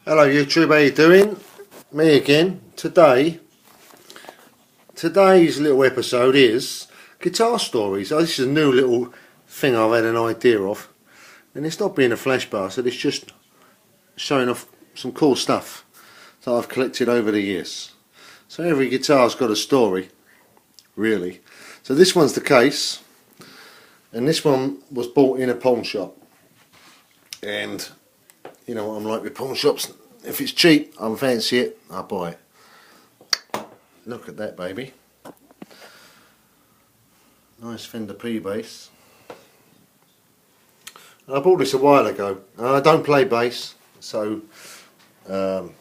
Hello YouTube, how you doing? Me again. Today's little episode is guitar stories. This is a new little thing I've had an idea of, and it's not being a flash bastard, it's just showing off some cool stuff that I've collected over the years. So every guitar's got a story, really. So this one's the case, and this one was bought in a pawn shop. And you know what I'm like with pawn shops. If it's cheap, I fancy it, I buy it. Look at that, baby. Nice Fender P bass. I bought this a while ago. I don't play bass, so I'm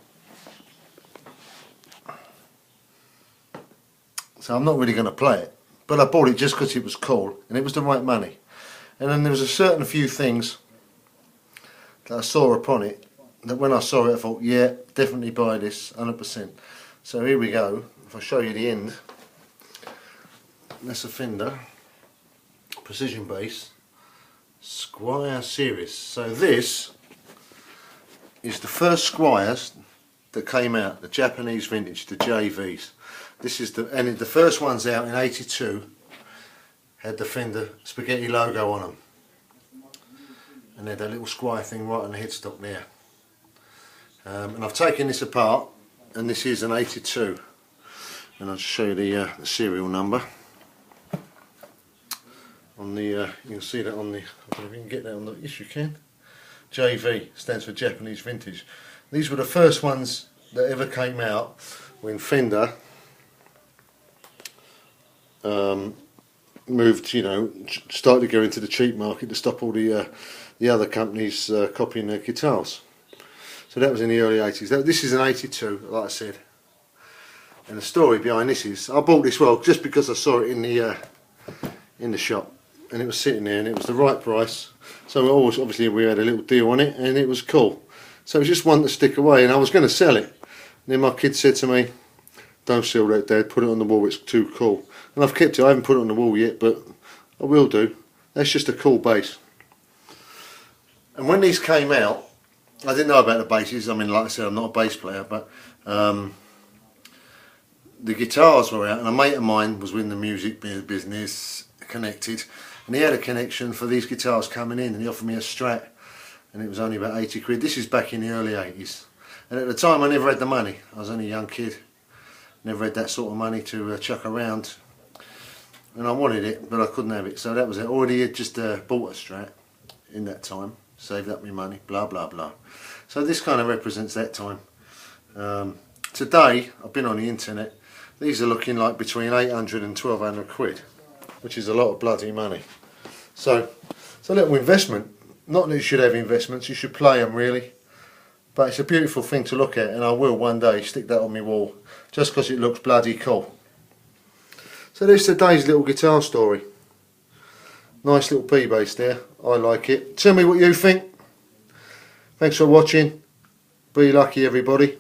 not really going to play it. But I bought it just because it was cool and it was the right money. And then there was a certain few things that I saw upon it that when I saw it I thought, yeah, definitely buy this, 100%. So here we go. If I show you the end, that's a Fender precision bass Squire series. So this is the first Squires that came out, the Japanese vintage, the JVs. This is the first ones out in '82 had the Fender spaghetti logo on them, and they had that little Squire thing right on the headstock there. And I've taken this apart, and this is an '82, and I'll just show you the serial number. On the you can see that on the, I don't know if you can get that on the, yes you can. JV stands for Japanese vintage. These were the first ones that ever came out when Fender moved, you know, started to go into the cheap market to stop all the other companies copying their guitars. So that was in the early 80s. This is an '82, like I said. And the story behind this is, I bought this just because I saw it in the shop, and it was sitting there, and it was the right price. So obviously we had a little deal on it, and it was cool. So it was just one to stick away, and I was going to sell it. And then my kid said to me, "Don't sell that, Dad. Put it on the wall. It's too cool." And I've kept it. I haven't put it on the wall yet, but I will do. That's just a cool bass. And when these came out, I didn't know about the basses. I mean, like I said, I'm not a bass player, but the guitars were out, and a mate of mine was in the music business, connected, and he had a connection for these guitars coming in, and he offered me a Strat, and it was only about 80 quid. This is back in the early 80s, and at the time I never had the money. I was only a young kid, never had that sort of money to chuck around, and I wanted it, but I couldn't have it. So that was it. Already had just bought a Strat in that time, saved up my money, blah blah blah. So this kind of represents that time. Today, I've been on the internet, these are looking like between 800 and 1200 quid, which is a lot of bloody money. So it's a little investment. Not that you should have investments, you should play them really, but it's a beautiful thing to look at, and I will one day stick that on my wall just because it looks bloody cool. So there's today's little guitar story. Nice little P bass there, I like it. Tell me what you think. Thanks for watching. Be lucky everybody.